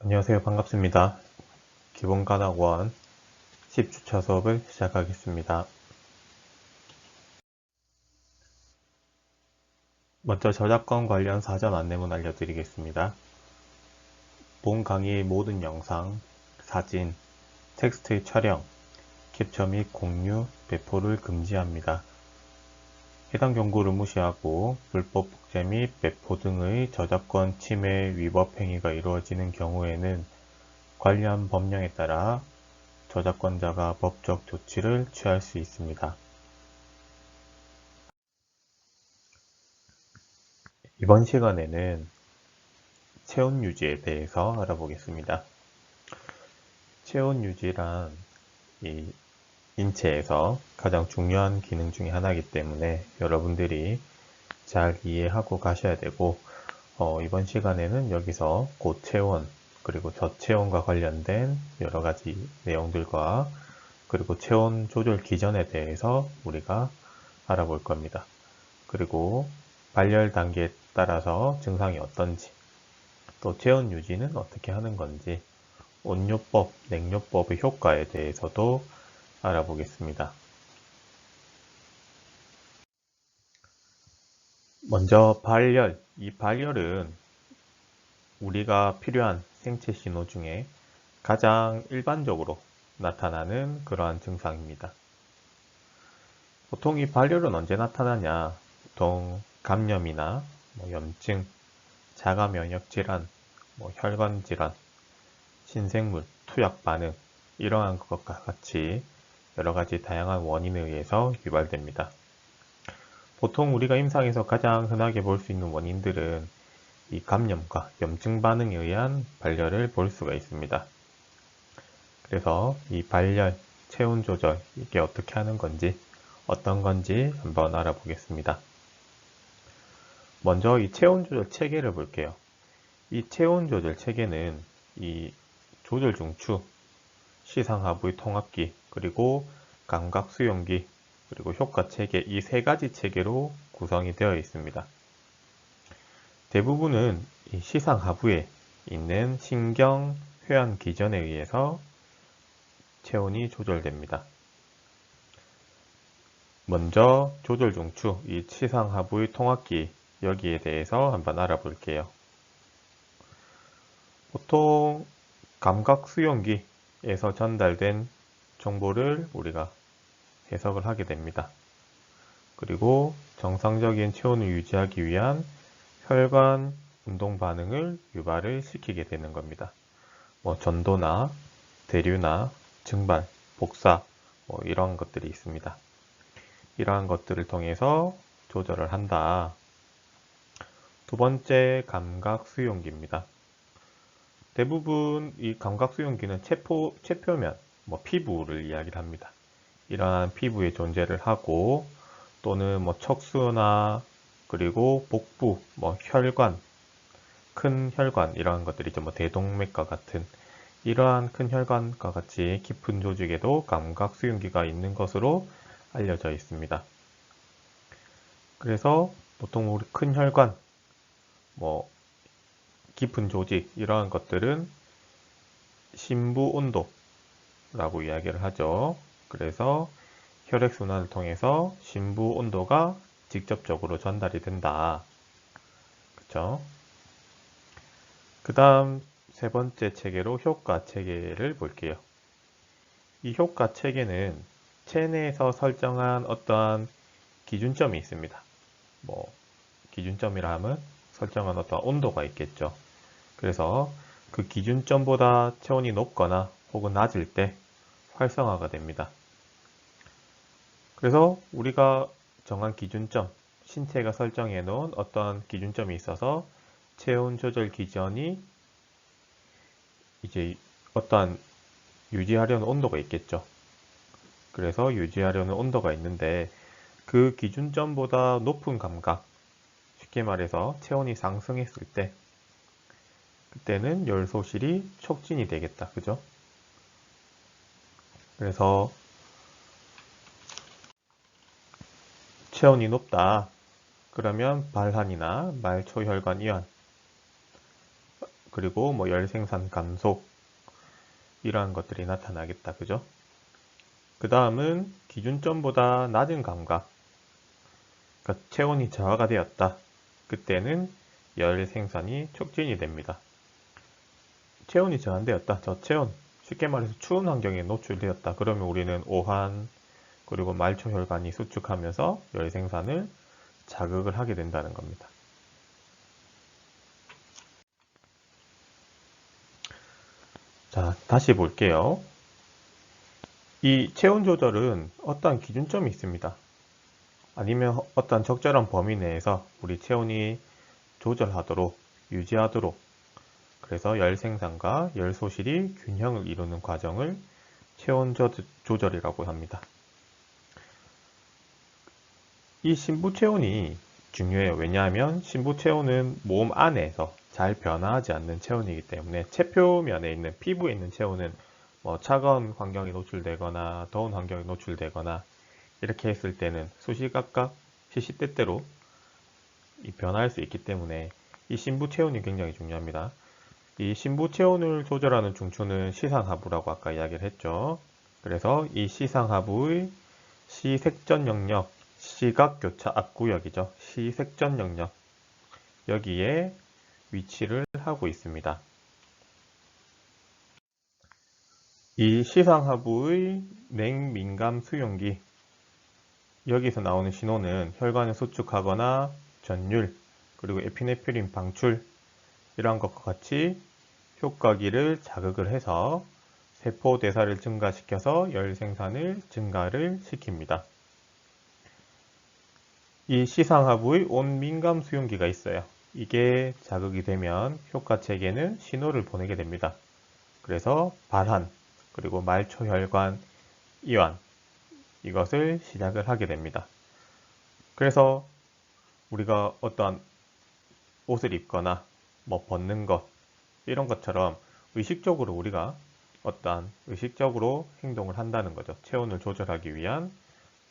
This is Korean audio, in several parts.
안녕하세요. 반갑습니다. 기본과학원 10주차 수업을 시작하겠습니다. 먼저 저작권 관련 사전 안내문 알려드리겠습니다. 본 강의의 모든 영상, 사진, 텍스트의 촬영, 캡처 및 공유, 배포를 금지합니다. 해당 경고를 무시하고 불법 복제 및 배포 등의 저작권 침해 위법 행위가 이루어지는 경우에는 관련 법령에 따라 저작권자가 법적 조치를 취할 수 있습니다. 이번 시간에는 체온 유지에 대해서 알아보겠습니다. 체온 유지란 이 인체에서 가장 중요한 기능 중에 하나이기 때문에 여러분들이 잘 이해하고 가셔야 되고, 이번 시간에는 여기서 고체온 그리고 저체온과 관련된 여러 가지 내용들과 그리고 체온 조절 기전에 대해서 우리가 알아볼 겁니다. 그리고 발열 단계에 따라서 증상이 어떤지, 또 체온 유지는 어떻게 하는 건지, 온요법, 냉요법의 효과에 대해서도 알아보겠습니다. 먼저 발열. 이 발열은 우리가 필요한 생체 신호 중에 가장 일반적으로 나타나는 그러한 증상입니다. 보통 이 발열은 언제 나타나냐? 보통 감염이나 염증, 자가 면역 질환, 혈관 질환, 신생물, 투약 반응, 이러한 것과 같이 여러 가지 다양한 원인에 의해서 유발됩니다. 보통 우리가 임상에서 가장 흔하게 볼 수 있는 원인들은 이 감염과 염증 반응에 의한 발열을 볼 수가 있습니다. 그래서 이 발열, 체온 조절, 이게 어떻게 하는 건지, 어떤 건지 한번 알아보겠습니다. 먼저 이 체온 조절 체계를 볼게요. 이 체온 조절 체계는 이 조절 중추, 시상하부의 통합기, 그리고 감각 수용기, 그리고 효과 체계, 이 세 가지 체계로 구성이 되어 있습니다. 대부분은 이 시상하부에 있는 신경 회한 기전에 의해서 체온이 조절됩니다. 먼저 조절 중추, 이 시상하부의 통합기, 여기에 대해서 한번 알아볼게요. 보통 감각 수용기에서 전달된 정보를 우리가 해석을 하게 됩니다. 그리고 정상적인 체온을 유지하기 위한 혈관 운동 반응을 유발을 시키게 되는 겁니다. 전도나 대류나 증발, 복사, 이런 것들이 있습니다. 이러한 것들을 통해서 조절을 한다. 두 번째, 감각 수용기입니다. 대부분 이 감각 수용기는 체표면, 피부를 이야기를 합니다. 이러한 피부의 존재를 하고, 또는 척수나 그리고 복부, 혈관, 큰 혈관, 이러한 것들이 대동맥과 같은 이러한 큰 혈관과 같이 깊은 조직에도 감각 수용기가 있는 것으로 알려져 있습니다. 그래서 보통 우리 큰 혈관, 깊은 조직, 이러한 것들은 심부 온도라고 이야기를 하죠. 그래서 혈액순환을 통해서 심부 온도가 직접적으로 전달이 된다. 그쵸? 그 다음 세 번째 체계로 효과 체계를 볼게요. 이 효과 체계는 체내에서 설정한 어떠한 기준점이 있습니다. 기준점이라 하면 설정한 어떤 온도가 있겠죠. 그래서 그 기준점보다 체온이 높거나 혹은 낮을 때 활성화가 됩니다. 그래서 우리가 정한 기준점, 신체가 설정해 놓은 어떤 기준점이 있어서 체온 조절 기전이 이제 어떠한 유지하려는 온도가 있겠죠. 그래서 유지하려는 온도가 있는데 그 기준점보다 높은 감각, 쉽게 말해서 체온이 상승했을 때 그때는 열소실이 촉진이 되겠다. 그죠? 그래서 체온이 높다. 그러면 발한이나 말초혈관 이완, 그리고 뭐 열 생산 감소 이러한 것들이 나타나겠다. 그죠? 그 다음은 기준점보다 낮은 감각, 그러니까 체온이 저하가 되었다. 그때는 열 생산이 촉진이 됩니다. 체온이 저하되었다. 저체온, 쉽게 말해서 추운 환경에 노출되었다. 그러면 우리는 오한 그리고 말초혈관이 수축하면서 열 생산을 자극을 하게 된다는 겁니다. 자, 다시 볼게요. 이 체온 조절은 어떠한 기준점이 있습니다. 아니면 어떠한 적절한 범위 내에서 우리 체온이 조절하도록, 유지하도록, 그래서 열 생산과 열 소실이 균형을 이루는 과정을 체온 조절이라고 합니다. 이 신부 체온이 중요해요. 왜냐하면 신부 체온은 몸 안에서 잘 변화하지 않는 체온이기 때문에 체표면에 있는 피부에 있는 체온은 뭐 차가운 환경에 노출되거나 더운 환경에 노출되거나 이렇게 했을 때는 수시각각 시시때때로 변화할 수 있기 때문에 이 신부 체온이 굉장히 중요합니다. 이 신부 체온을 조절하는 중추는 시상하부라고 아까 이야기를 했죠. 그래서 이 시상하부의 시색전 영역, 시각교차 앞구역이죠. 시색전 영역, 여기에 위치를 하고 있습니다. 이 시상하부의 냉민감 수용기, 여기서 나오는 신호는 혈관을 수축하거나 전율, 그리고 에피네프린 방출, 이러한 것과 같이 효과기를 자극을 해서 세포 대사를 증가시켜서 열 생산을 증가를 시킵니다. 이 시상하부의 온민감 수용기가 있어요. 이게 자극이 되면 효과 체계는 신호를 보내게 됩니다. 그래서 발한, 그리고 말초혈관, 이완, 이것을 시작을 하게 됩니다. 그래서 우리가 어떠한 옷을 입거나 뭐 벗는 것, 이런 것처럼 의식적으로 우리가 어떠한 의식적으로 행동을 한다는 거죠. 체온을 조절하기 위한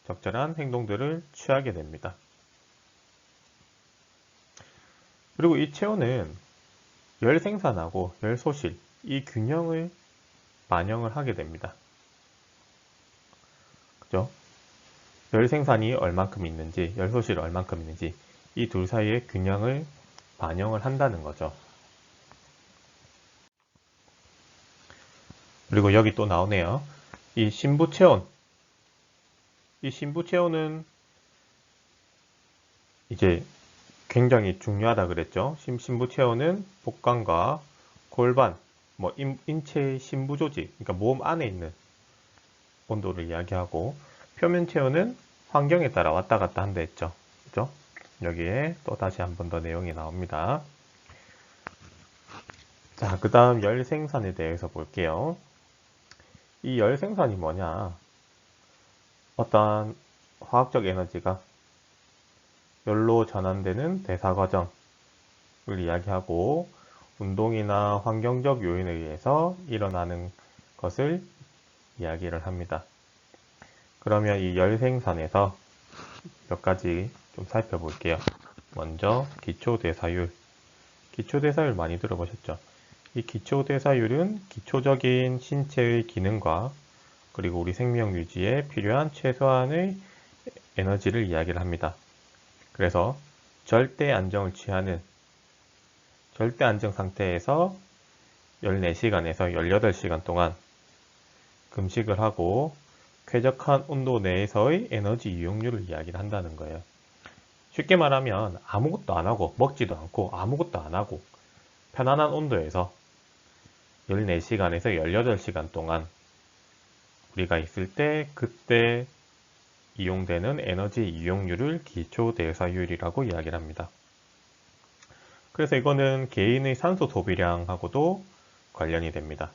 적절한 행동들을 취하게 됩니다. 그리고 이 체온은 열 생산하고 열 소실, 이 균형을 반영을 하게 됩니다. 그죠? 열 생산이 얼만큼 있는지, 열 소실이 얼만큼 있는지, 이 둘 사이의 균형을 반영을 한다는 거죠. 그리고 여기 또 나오네요. 이 신부 체온. 이 신부 체온은 이제 굉장히 중요하다 그랬죠. 신부 체온은 복강과 골반, 뭐 인체의 신부 조직, 그러니까 몸 안에 있는 온도를 이야기하고, 표면 체온은 환경에 따라 왔다 갔다 한다 했죠. 그죠? 여기에 또 다시 한 번 더 내용이 나옵니다. 자, 그 다음 열 생산에 대해서 볼게요. 이 열 생산이 뭐냐? 어떠한 화학적 에너지가 열로 전환되는 대사 과정을 이야기하고, 운동이나 환경적 요인에 의해서 일어나는 것을 이야기를 합니다. 그러면 이 열 생산에서 몇 가지 좀 살펴볼게요. 먼저 기초대사율. 기초대사율 많이 들어보셨죠? 이 기초대사율은 기초적인 신체의 기능과 그리고 우리 생명 유지에 필요한 최소한의 에너지를 이야기를 합니다. 그래서 절대 안정을 취하는 절대 안정 상태에서 14시간에서 18시간 동안 금식을 하고 쾌적한 온도 내에서의 에너지 이용률을 이야기를 한다는 거예요. 쉽게 말하면 아무것도 안 하고 먹지도 않고 아무것도 안 하고 편안한 온도에서 14시간에서 18시간 동안 우리가 있을 때 그때 이용되는 에너지 이용률을 기초대사율이라고 이야기를 합니다. 그래서 이거는 개인의 산소 소비량하고도 관련이 됩니다.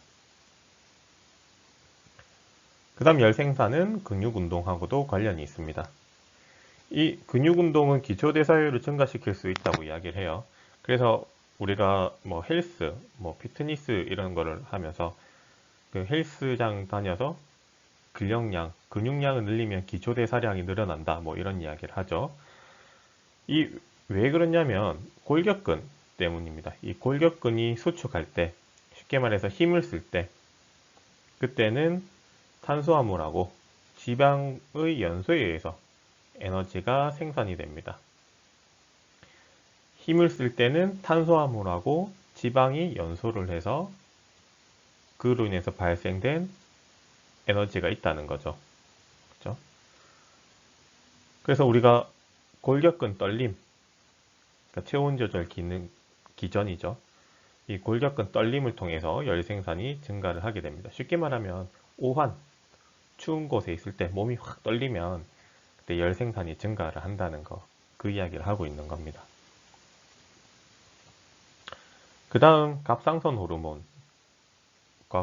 그 다음 열 생산은 근육운동하고도 관련이 있습니다. 이 근육운동은 기초대사율을 증가시킬 수 있다고 이야기를 해요. 그래서 우리가 뭐 헬스, 뭐 피트니스 이런 거를 하면서 그 헬스장 다녀서 근육량을 늘리면 기초대사량이 늘어난다. 뭐 이런 이야기를 하죠. 왜 그러냐면 골격근, 때문입니다. 이 골격근이 수축할 때, 쉽게 말해서 힘을 쓸 때, 그때는 탄수화물하고 지방의 연소에 의해서 에너지가 생산이 됩니다. 힘을 쓸 때는 탄수화물하고 지방이 연소를 해서 그로 인해서 발생된 에너지가 있다는 거죠. 그렇죠? 그래서 우리가 골격근 떨림, 그러니까 체온 조절 기능 기전이죠. 이 골격근 떨림을 통해서 열 생산이 증가를 하게 됩니다. 쉽게 말하면 오한, 추운 곳에 있을 때 몸이 확 떨리면 그때 열 생산이 증가를 한다는 거, 그 이야기를 하고 있는 겁니다. 그 다음 갑상선 호르몬과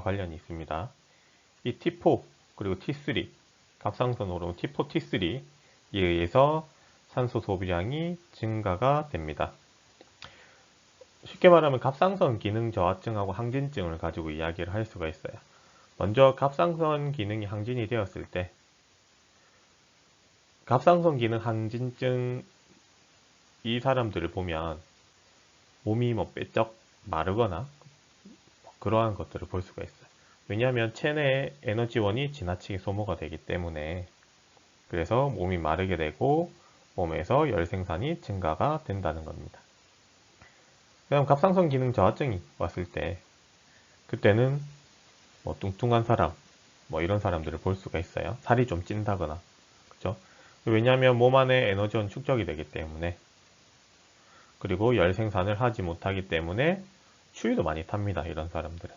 관련이 있습니다. 이 T4 그리고 T3, 갑상선 호르몬 T4, T3에 의해서 산소 소비량이 증가가 됩니다. 쉽게 말하면 갑상선 기능 저하증하고 항진증을 가지고 이야기를 할 수가 있어요. 먼저 갑상선 기능이 항진이 되었을 때 갑상선 기능 항진증 이 사람들을 보면 몸이 뭐 빼쩍 마르거나 그러한 것들을 볼 수가 있어요. 왜냐하면 체내의 에너지원이 지나치게 소모가 되기 때문에, 그래서 몸이 마르게 되고 몸에서 열 생산이 증가가 된다는 겁니다. 그다음 갑상선 기능 저하증이 왔을 때 그때는 뭐 뚱뚱한 사람, 뭐 이런 사람들을 볼 수가 있어요. 살이 좀 찐다거나, 그죠? 왜냐하면 몸 안에 에너지원 축적이 되기 때문에, 그리고 열 생산을 하지 못하기 때문에 추위도 많이 탑니다. 이런 사람들은.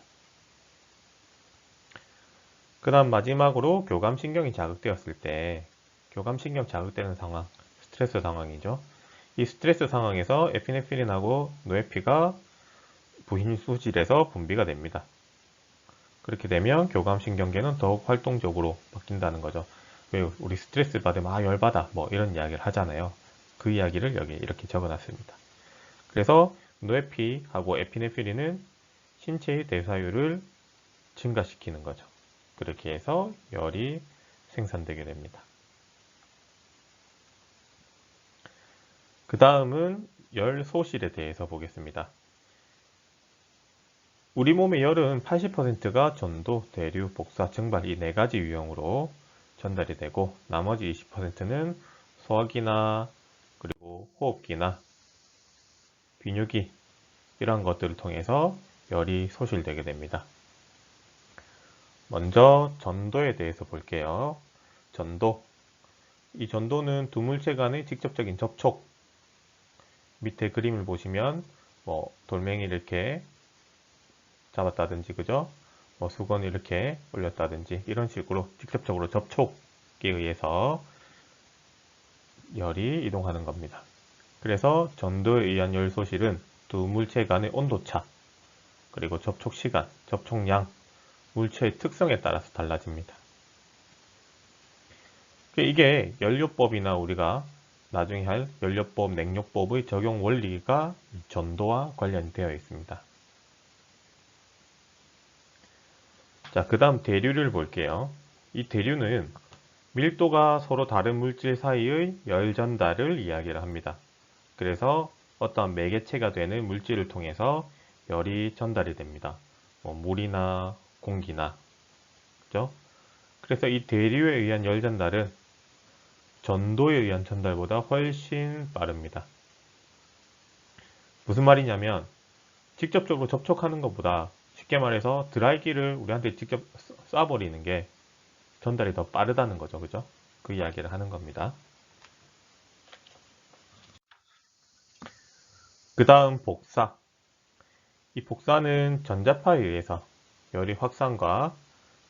그 다음 마지막으로 교감신경이 자극되었을 때, 교감신경 자극되는 상황, 스트레스 상황이죠. 이 스트레스 상황에서 에피네프린하고 노에피가 부인수질에서 분비가 됩니다. 그렇게 되면 교감신경계는 더욱 활동적으로 바뀐다는 거죠. 왜 우리 스트레스 받으면 열받아 뭐 이런 이야기를 하잖아요. 그 이야기를 여기 이렇게 적어놨습니다. 그래서 노에피하고 에피네프린은 신체의 대사율을 증가시키는 거죠. 그렇게 해서 열이 생산되게 됩니다. 그 다음은 열 소실에 대해서 보겠습니다. 우리 몸의 열은 80%가 전도, 대류, 복사, 증발 이 네 가지 유형으로 전달이 되고, 나머지 20%는 소화기나 그리고 호흡기나 비뇨기 이러한 것들을 통해서 열이 소실되게 됩니다. 먼저 전도에 대해서 볼게요. 전도. 이 전도는 두 물체 간의 직접적인 접촉. 밑에 그림을 보시면 뭐 돌멩이를 이렇게 잡았다든지, 그죠? 뭐 수건을 이렇게 올렸다든지 이런 식으로 직접적으로 접촉에 의해서 열이 이동하는 겁니다. 그래서 전도에 의한 열 소실은 두 물체 간의 온도차, 그리고 접촉 시간, 접촉량, 물체의 특성에 따라서 달라집니다. 이게 연료법이나 우리가 나중에 할 연료법, 냉료법의 적용 원리가 전도와 관련되어 있습니다. 자, 그 다음 대류를 볼게요. 이 대류는 밀도가 서로 다른 물질 사이의 열 전달을 이야기를 합니다. 그래서 어떤 매개체가 되는 물질을 통해서 열이 전달이 됩니다. 뭐 물이나 공기나, 그죠? 그래서 이 대류에 의한 열 전달은 전도에 의한 전달보다 훨씬 빠릅니다. 무슨 말이냐면 직접적으로 접촉하는 것보다, 쉽게 말해서 드라이기를 우리한테 직접 쏴버리는 게 전달이 더 빠르다는 거죠. 그죠? 그 이야기를 하는 겁니다. 그 다음 복사. 이 복사는 전자파에 의해서 열이 확산과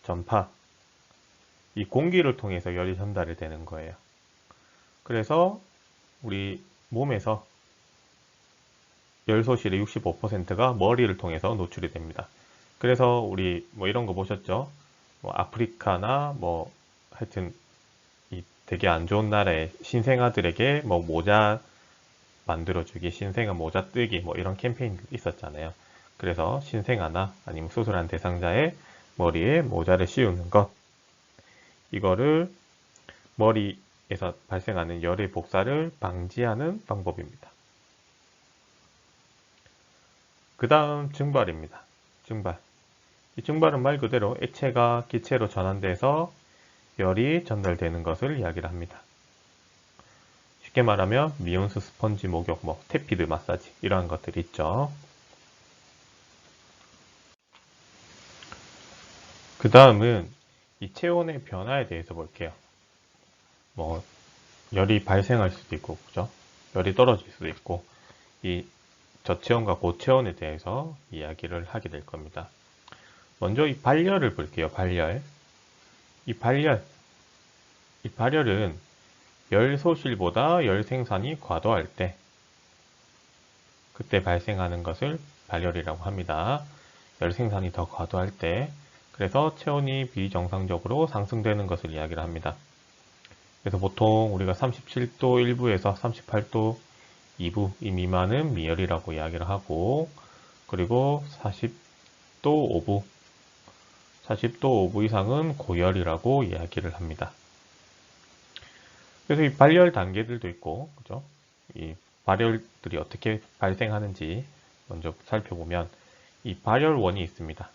전파, 이 공기를 통해서 열이 전달이 되는 거예요. 그래서 우리 몸에서 열 소실의 65%가 머리를 통해서 노출이 됩니다. 그래서 우리 뭐 이런 거 보셨죠? 뭐 아프리카나 뭐 하여튼 이 되게 안 좋은 나라의 신생아들에게 뭐 모자 만들어주기, 신생아 모자 뜨기 뭐 이런 캠페인 있었잖아요. 그래서 신생아나 아니면 수술한 대상자의 머리에 모자를 씌우는 것, 이거를 머리에서 발생하는 열의 복사를 방지하는 방법입니다. 그 다음 증발입니다. 증발. 이 증발은 말 그대로 액체가 기체로 전환돼서 열이 전달되는 것을 이야기를 합니다. 쉽게 말하면 미온수 스펀지 목욕, 테피드 마사지 이러한 것들이 있죠. 그 다음은 이 체온의 변화에 대해서 볼게요. 열이 발생할 수도 있고, 그죠? 열이 떨어질 수도 있고, 이 저체온과 고체온에 대해서 이야기를 하게 될 겁니다. 먼저 이 발열을 볼게요. 발열. 이 발열은 열 소실보다 열 생산이 과도할 때, 그때 발생하는 것을 발열이라고 합니다. 열 생산이 더 과도할 때, 그래서 체온이 비정상적으로 상승되는 것을 이야기를 합니다. 그래서 보통 우리가 37도 1부에서 38도 2부 이 미만은 미열이라고 이야기를 하고, 그리고 40도 5부 40도 5부 이상은 고열이라고 이야기를 합니다. 그래서 이 발열 단계들도 있고, 그죠? 이 발열들이 어떻게 발생하는지 먼저 살펴보면, 이 발열원이 있습니다.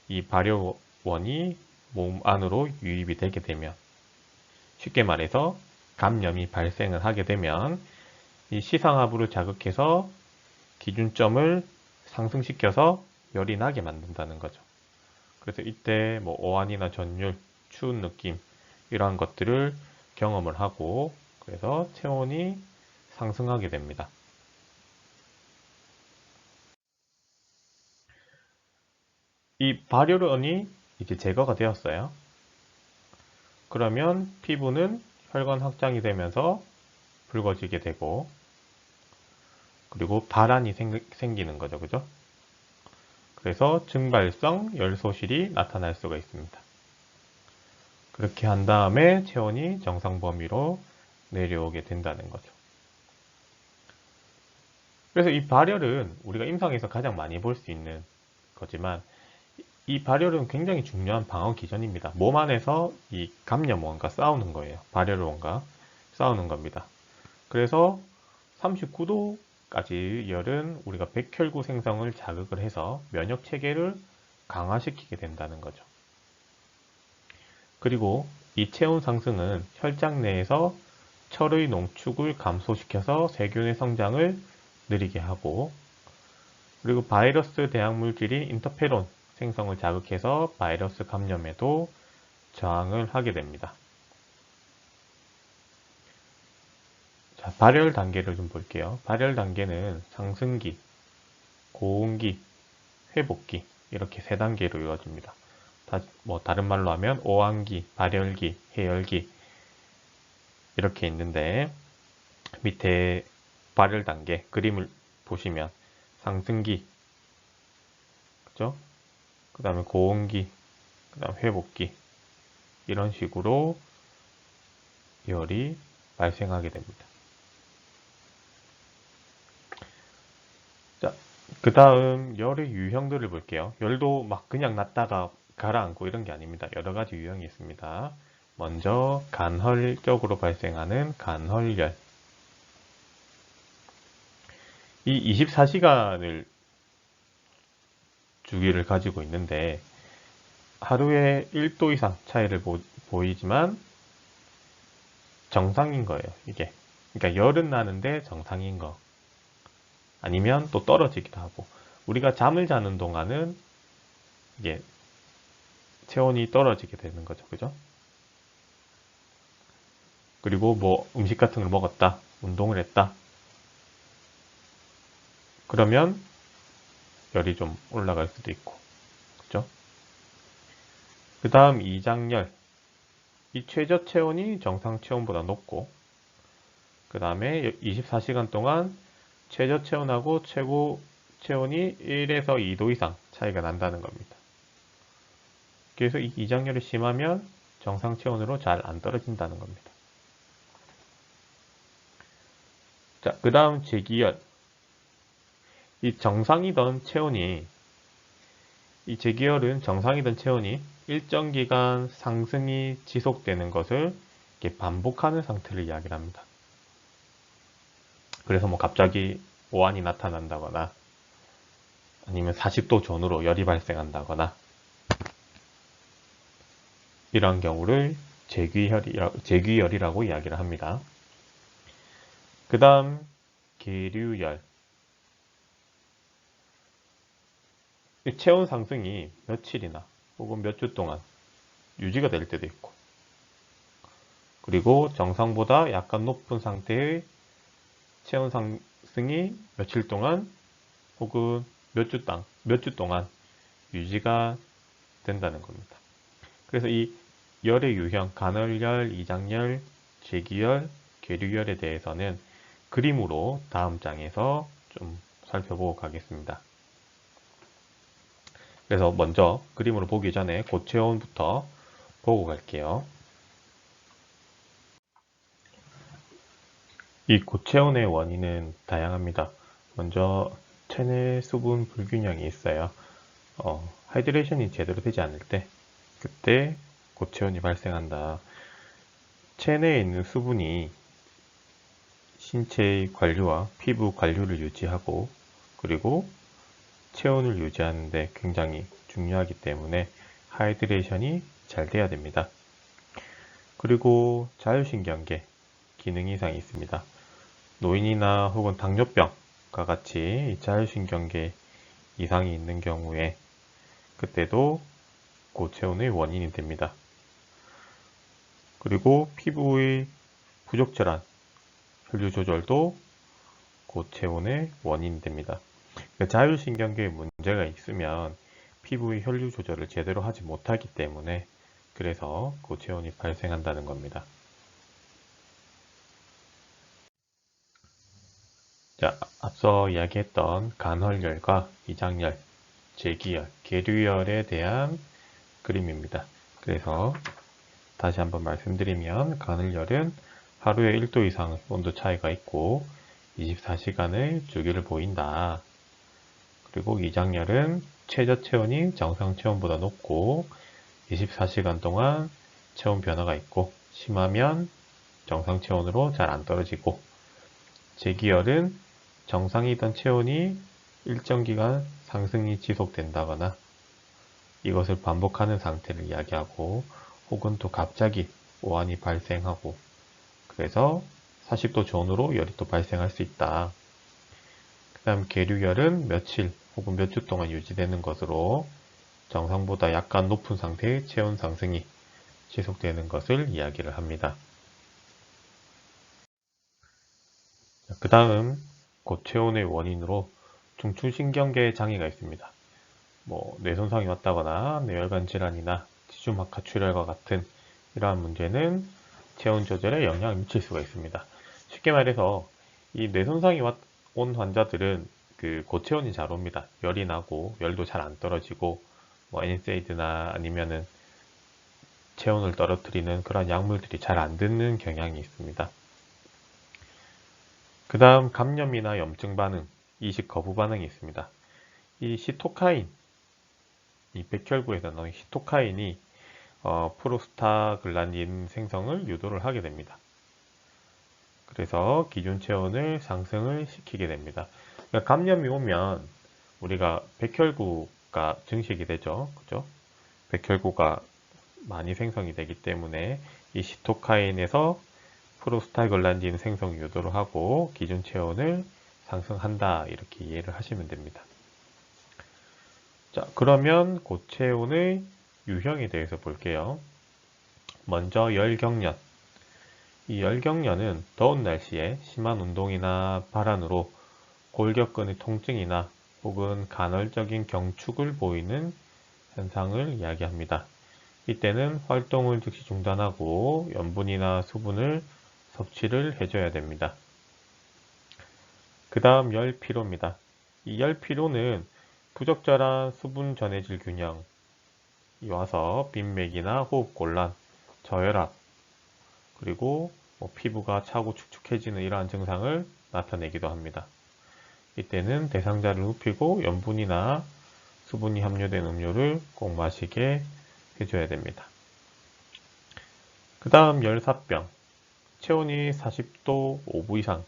이 발열원이 몸 안으로 유입이 되게 되면, 쉽게 말해서 감염이 발생을 하게 되면 이 시상하부를 자극해서 기준점을 상승시켜서 열이 나게 만든다는 거죠. 그래서 이때 어안이나 전율, 추운 느낌 이러한 것들을 경험을 하고, 그래서 체온이 상승하게 됩니다. 이 발열원이 이제 제거가 되었어요. 그러면 피부는 혈관 확장이 되면서 붉어지게 되고, 그리고 발안이 생기는 거죠. 그죠? 그래서 증발성 열소실이 나타날 수가 있습니다. 그렇게 한 다음에 체온이 정상 범위로 내려오게 된다는 거죠. 그래서 이 발열은 우리가 임상에서 가장 많이 볼 수 있는 거지만, 이 발열은 굉장히 중요한 방어 기전입니다. 몸 안에서 이 감염원과 싸우는 거예요. 발열원과 싸우는 겁니다. 그래서 39도까지 열은 우리가 백혈구 생성을 자극을 해서 면역 체계를 강화시키게 된다는 거죠. 그리고 이 체온 상승은 혈장 내에서 철의 농축을 감소시켜서 세균의 성장을 느리게 하고, 그리고 바이러스 대항 물질인 인터페론 생성을 자극해서 바이러스 감염에도 저항을 하게 됩니다. 자, 발열 단계를 좀 볼게요. 발열 단계는 상승기, 고온기, 회복기 이렇게 세 단계로 이루어집니다. 다른 말로 하면 오한기, 발열기, 해열기 이렇게 있는데, 밑에 발열 단계 그림을 보시면 상승기, 그죠? 그 다음에 고온기, 그 다음 회복기 이런 식으로 열이 발생하게 됩니다. 자, 그 다음 열의 유형들을 볼게요. 열도 막 그냥 났다가 가라앉고 이런 게 아닙니다. 여러 가지 유형이 있습니다. 먼저 간헐적으로 발생하는 간헐열. 이 24시간을 주기를 가지고 있는데, 하루에 1도 이상 차이를 보이지만 정상인 거예요, 이게. 그러니까 열은 나는데 정상인 거. 아니면 또 떨어지기도 하고. 우리가 잠을 자는 동안은 이게 체온이 떨어지게 되는 거죠, 그죠? 그리고 음식 같은 걸 먹었다, 운동을 했다. 그러면 열이 좀 올라갈 수도 있고, 그죠? 그 다음 이장열. 이 최저 체온이 정상 체온보다 높고, 그 다음에 24시간 동안 최저 체온하고 최고 체온이 1에서 2도 이상 차이가 난다는 겁니다. 그래서 이 이장열이 심하면 정상 체온으로 잘 안 떨어진다는 겁니다. 자, 그 다음 제기열. 이 제기열은 정상이던 체온이 일정 기간 상승이 지속되는 것을 이렇게 반복하는 상태를 이야기를 합니다. 그래서 갑자기 오한이 나타난다거나, 아니면 40도 전후로 열이 발생한다거나 이러한 경우를 제귀열이라고 이야기를 합니다. 그 다음 계류열. 체온 상승이 며칠이나 혹은 몇 주 동안 유지가 될 때도 있고, 그리고 정상보다 약간 높은 상태의 체온 상승이 며칠 동안 혹은 몇 주 동안 유지가 된다는 겁니다. 그래서 이 열의 유형, 간헐열, 이장열, 제기열, 계류열에 대해서는 그림으로 다음 장에서 좀 살펴보고 가겠습니다. 그래서 먼저 그림으로 보기 전에 고체온부터 보고 갈게요. 이 고체온의 원인은 다양합니다. 먼저 체내 수분 불균형이 있어요. 하이드레이션이 제대로 되지 않을 때, 그때 고체온이 발생한다. 체내에 있는 수분이 신체의 관류와 피부 관류를 유지하고, 그리고 체온을 유지하는 데 굉장히 중요하기 때문에 하이드레이션이 잘 돼야 됩니다. 그리고 자율신경계 기능 이상이 있습니다. 노인이나 혹은 당뇨병과 같이 자율신경계 이상이 있는 경우에 그때도 고체온의 원인이 됩니다. 그리고 피부의 부적절한 혈류 조절도 고체온의 원인이 됩니다. 자율신경계에 문제가 있으면 피부의 혈류 조절을 제대로 하지 못하기 때문에 그래서 고체온이 발생한다는 겁니다. 자, 앞서 이야기했던 간헐열과 이장열, 제기열, 계류열에 대한 그림입니다. 그래서 다시 한번 말씀드리면 간헐열은 하루에 1도 이상 온도 차이가 있고 24시간의 주기를 보인다. 그리고 이장열은 최저 체온이 정상 체온보다 높고 24시간 동안 체온 변화가 있고 심하면 정상 체온으로 잘 안 떨어지고, 제기열은 정상이던 체온이 일정 기간 상승이 지속된다거나 이것을 반복하는 상태를 이야기하고, 혹은 또 갑자기 오한이 발생하고 그래서 40도 전후로 열이 또 발생할 수 있다. 그 다음 계류열은 며칠 혹은 몇 주 동안 유지되는 것으로 정상보다 약간 높은 상태의 체온 상승이 지속되는 것을 이야기를 합니다. 그 다음 고체온의 원인으로 중추신경계에 장애가 있습니다. 뇌손상이 왔다거나 뇌혈관 질환이나 지주막하 출혈과 같은 이러한 문제는 체온 조절에 영향을 미칠 수가 있습니다. 쉽게 말해서 이 뇌손상이 온 환자들은 그 고체온이 잘 옵니다. 열이 나고 열도 잘 안 떨어지고 NSAID나 아니면은 체온을 떨어뜨리는 그런 약물들이 잘 안 듣는 경향이 있습니다. 그 다음 감염이나 염증 반응, 이식 거부 반응이 있습니다. 이 시토카인, 이 백혈구에서 나오는 시토카인이 프로스타글란딘 생성을 유도를 하게 됩니다. 그래서 기준 체온을 상승을 시키게 됩니다. 그러니까 감염이 오면 우리가 백혈구가 증식이 되죠. 그죠? 백혈구가 많이 생성이 되기 때문에 이 시토카인에서 프로스타글란딘 생성 유도를 하고 기준 체온을 상승한다, 이렇게 이해를 하시면 됩니다. 자, 그러면 고체온의 유형에 대해서 볼게요. 먼저 열경련. 이 열경련은 더운 날씨에 심한 운동이나 발환으로 골격근의 통증이나 혹은 간헐적인 경축을 보이는 현상을 이야기합니다. 이때는 활동을 즉시 중단하고 염분이나 수분을 섭취를 해줘야 됩니다. 그 다음 열피로입니다. 이 열피로는 부적절한 수분 전해질 균형이 와서 빈맥이나 호흡곤란, 저혈압, 그리고 피부가 차고 축축해지는 이러한 증상을 나타내기도 합니다. 이때는 대상자를 눕히고 염분이나 수분이 함유된 음료를 꼭 마시게 해줘야 됩니다. 그 다음 열사병, 체온이 40도 5부 이상,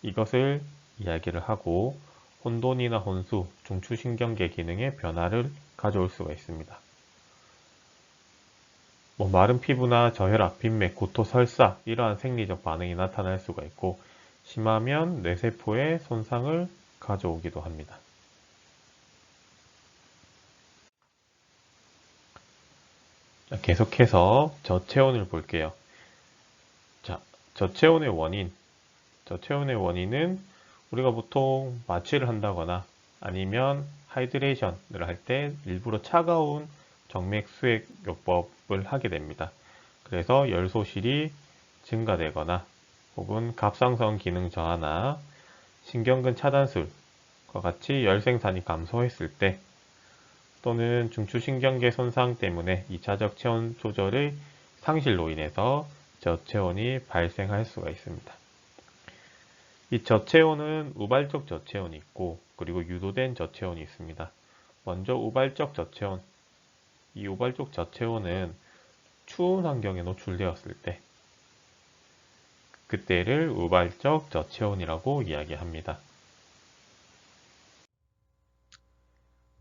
이것을 이야기를 하고 혼돈이나 혼수, 중추신경계 기능에 변화를 가져올 수가 있습니다. 마른 피부나 저혈압, 빈맥, 구토, 설사 이러한 생리적 반응이 나타날 수가 있고 심하면 뇌세포에 손상을 가져오기도 합니다. 계속해서 저체온을 볼게요. 자, 저체온의 원인은 우리가 보통 마취를 한다거나 아니면 하이드레이션을 할 때 일부러 차가운 정맥 수액 요법을 하게 됩니다. 그래서 열소실이 증가되거나 혹은 갑상선 기능 저하나 신경근 차단술과 같이 열 생산이 감소했을 때 또는 중추신경계 손상 때문에 2차적 체온 조절의 상실로 인해서 저체온이 발생할 수가 있습니다. 이 저체온은 우발적 저체온이 있고 그리고 유도된 저체온이 있습니다. 먼저 우발적 저체온. 이 우발적 저체온은 추운 환경에 노출되었을 때 그때를 우발적 저체온이라고 이야기합니다.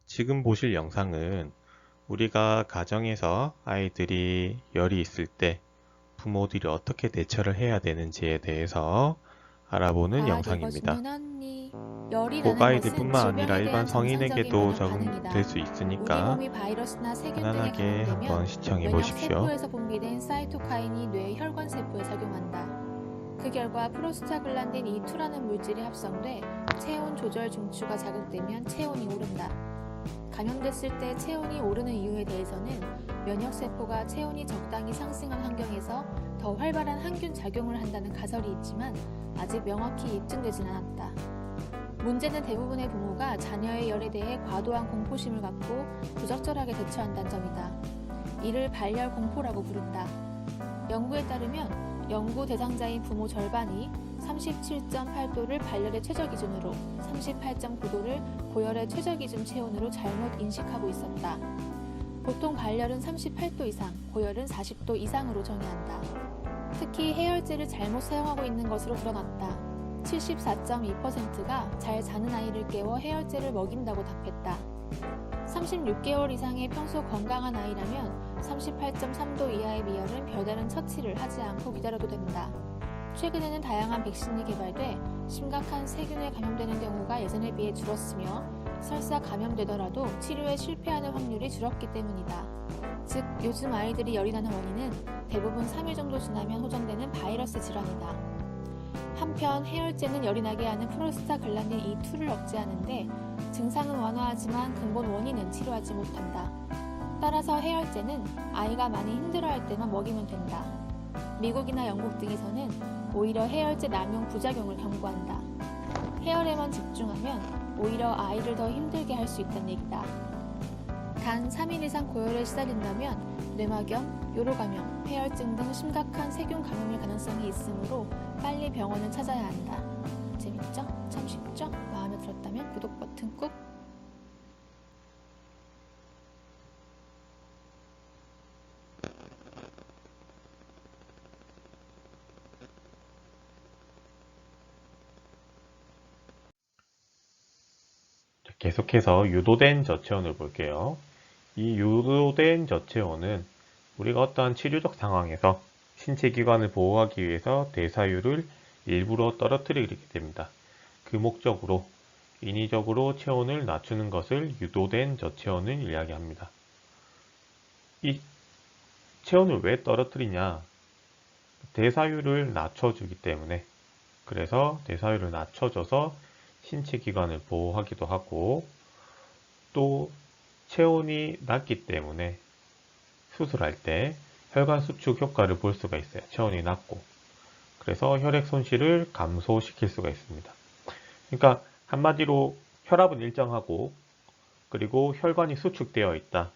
지금 보실 영상은 우리가 가정에서 아이들이 열이 있을 때 부모들이 어떻게 대처를 해야 되는지에 대해서 알아보는 영상입니다. 꼭 아이들뿐만 아니라 일반 성인에게도 적용될 수 있으니까 편안하게 한번 시청해 보십시오. 세포에서 분비된 사이토카인이 뇌 혈관세포에 작용한다. 그 결과 프로스타글란딘 E2라는 물질이 합성돼 체온 조절 중추가 자극되면 체온이 오른다. 감염됐을 때 체온이 오르는 이유에 대해서는 면역세포가 체온이 적당히 상승한 환경에서 더 활발한 항균 작용을 한다는 가설이 있지만 아직 명확히 입증되진 않았다. 문제는 대부분의 부모가 자녀의 열에 대해 과도한 공포심을 갖고 부적절하게 대처한다는 점이다. 이를 발열 공포라고 부른다. 연구에 따르면 연구 대상자인 부모 절반이 37.8도를 발열의 최저기준으로 38.9도를 고열의 최저기준 체온으로 잘못 인식하고 있었다. 보통 발열은 38도 이상, 고열은 40도 이상으로 정의한다. 특히 해열제를 잘못 사용하고 있는 것으로 드러났다. 74.2%가 잘 자는 아이를 깨워 해열제를 먹인다고 답했다. 36개월 이상의 평소 건강한 아이라면 38.3도 이하의 미열은 별다른 처치를 하지 않고 기다려도 된다. 최근에는 다양한 백신이 개발돼 심각한 세균에 감염되는 경우가 예전에 비해 줄었으며 설사 감염되더라도 치료에 실패하는 확률이 줄었기 때문이다. 즉, 요즘 아이들이 열이 나는 원인은 대부분 3일 정도 지나면 호전되는 바이러스 질환이다. 한편 해열제는 열이 나게 하는 프로스타글란딘 E2를 억제하는데 증상은 완화하지만 근본 원인은 치료하지 못한다. 따라서 해열제는 아이가 많이 힘들어할 때만 먹이면 된다. 미국이나 영국 등에서는 오히려 해열제 남용 부작용을 경고한다. 해열에만 집중하면 오히려 아이를 더 힘들게 할 수 있다는 얘기다. 단 3일 이상 고열에 시달린다면 뇌막염, 요로감염, 폐혈증 등 심각한 세균 감염일 가능성이 있으므로 빨리 병원을 찾아야 한다. 재밌죠? 참 쉽죠? 마음에 들었다면 구독 버튼 꾹! 계속해서 유도된 저체온을 볼게요. 이 유도된 저체온은 우리가 어떠한 치료적 상황에서 신체 기관을 보호하기 위해서 대사율을 일부러 떨어뜨리게 됩니다. 그 목적으로 인위적으로 체온을 낮추는 것을 유도된 저체온을 이야기합니다. 이 체온을 왜 떨어뜨리냐? 대사율을 낮춰주기 때문에, 그래서 대사율을 낮춰줘서 신체 기관을 보호하기도 하고 또 체온이 낮기 때문에 수술할 때 혈관 수축 효과를 볼 수가 있어요. 체온이 낮고. 그래서 혈액 손실을 감소시킬 수가 있습니다. 그러니까 한마디로 혈압은 일정하고 그리고 혈관이 수축되어 있다.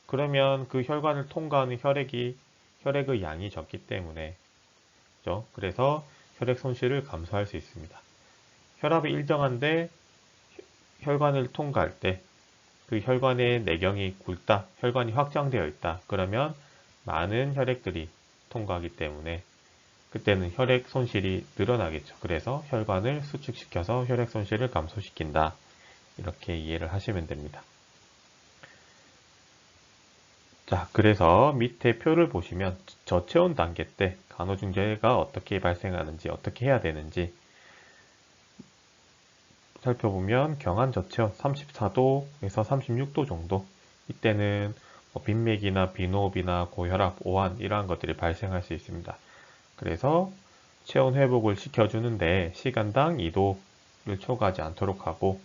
그러면 그 혈관을 통과하는 혈액의 양이 적기 때문에 그렇죠? 그래서 혈액 손실을 감소할 수 있습니다. 혈압이 일정한데 혈관을 통과할 때 그 혈관의 내경이 굵다, 혈관이 확장되어 있다. 그러면 많은 혈액들이 통과하기 때문에 그때는 혈액 손실이 늘어나겠죠. 그래서 혈관을 수축시켜서 혈액 손실을 감소시킨다. 이렇게 이해를 하시면 됩니다. 자, 그래서 밑에 표를 보시면 저체온 단계 때 간호중재가 어떻게 발생하는지, 어떻게 해야 되는지 살펴보면 경한 저체온 34도에서 36도 정도, 이때는 빈맥이나 비노업이나 고혈압, 오한 이러한 것들이 발생할 수 있습니다. 그래서 체온 회복을 시켜주는데 시간당 2도를 초과하지 않도록 하고,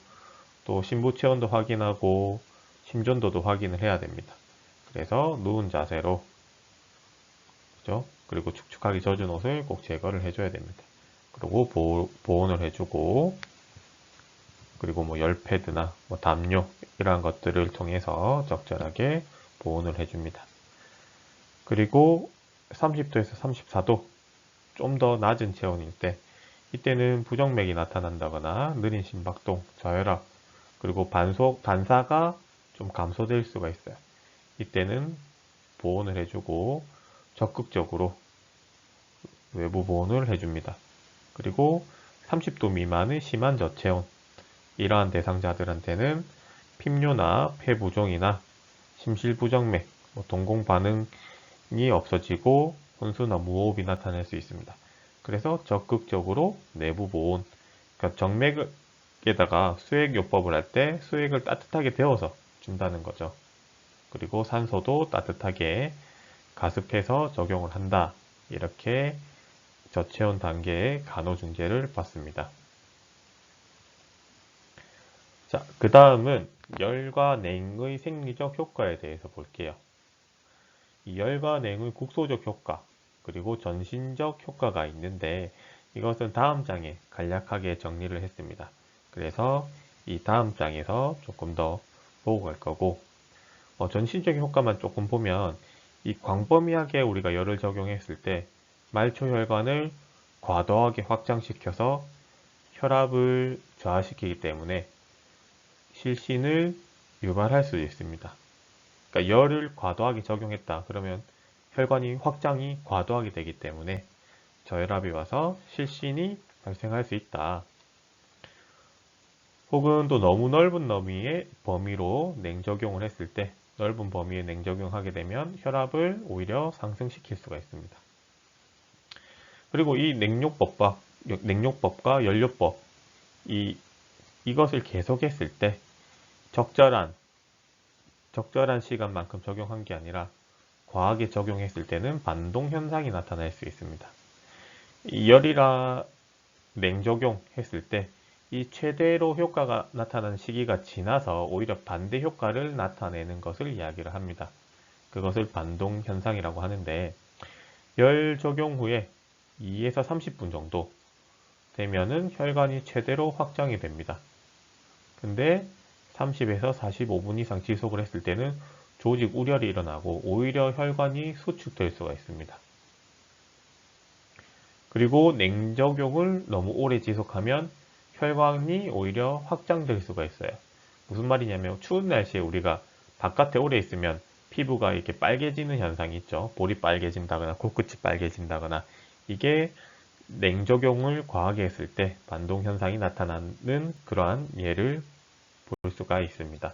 또 심부 체온도 확인하고 심전도도 확인을 해야 됩니다. 그래서 누운 자세로, 그죠? 그리고 축축하게 젖은 옷을 꼭 제거를 해줘야 됩니다. 그리고 보온을 해주고, 그리고 열패드나 담요 이러한 것들을 통해서 적절하게 보온을 해줍니다. 그리고 30도에서 34도, 좀 더 낮은 체온일 때, 이때는 부정맥이 나타난다거나 느린 심박동, 저혈압, 그리고 반사가 좀 감소될 수가 있어요. 이때는 보온을 해주고 적극적으로 외부 보온을 해줍니다. 그리고 30도 미만의 심한 저체온, 이러한 대상자들한테는 핍뇨나 폐부종이나 심실부정맥, 동공 반응이 없어지고 혼수나 무호흡이 나타날 수 있습니다. 그래서 적극적으로 내부 보온, 그러니까 정맥에다가 수액요법을 할 때 수액을 따뜻하게 데워서 준다는 거죠. 그리고 산소도 따뜻하게 가습해서 적용을 한다. 이렇게 저체온 단계의 간호중재를 받습니다. 자, 그 다음은 열과 냉의 생리적 효과에 대해서 볼게요. 이 열과 냉의 국소적 효과, 그리고 전신적 효과가 있는데, 이것은 다음 장에 간략하게 정리를 했습니다. 그래서 이 다음 장에서 조금 더 보고 갈 거고, 전신적인 효과만 조금 보면, 이 광범위하게 우리가 열을 적용했을 때 말초혈관을 과도하게 확장시켜서 혈압을 저하시키기 때문에 실신을 유발할 수 있습니다. 그러니까 열을 과도하게 적용했다 그러면 혈관이 확장이 과도하게 되기 때문에 저혈압이 와서 실신이 발생할 수 있다. 혹은 또 너무 넓은 범위로 냉적용을 했을 때, 넓은 범위에 냉적용하게 되면 혈압을 오히려 상승시킬 수가 있습니다. 그리고 이 냉요법과 연료법, 이것을 계속했을 때 적절한 시간만큼 적용한 게 아니라 과하게 적용했을 때는 반동 현상이 나타날 수 있습니다. 이 열이라 냉적용했을 때 이 최대로 효과가 나타나는 시기가 지나서 오히려 반대 효과를 나타내는 것을 이야기를 합니다. 그것을 반동 현상이라고 하는데, 열 적용 후에 2에서 30분 정도 되면은 혈관이 최대로 확장이 됩니다. 근데 30에서 45분 이상 지속을 했을 때는 조직 우렬이 일어나고 오히려 혈관이 수축될 수가 있습니다. 그리고 냉적용을 너무 오래 지속하면 혈관이 오히려 확장될 수가 있어요. 무슨 말이냐면, 추운 날씨에 우리가 바깥에 오래 있으면 피부가 이렇게 빨개지는 현상이 있죠. 볼이 빨개진다거나 코끝이 빨개진다거나, 이게 냉적용을 과하게 했을 때 반동 현상이 나타나는 그러한 예를 볼 수가 있습니다.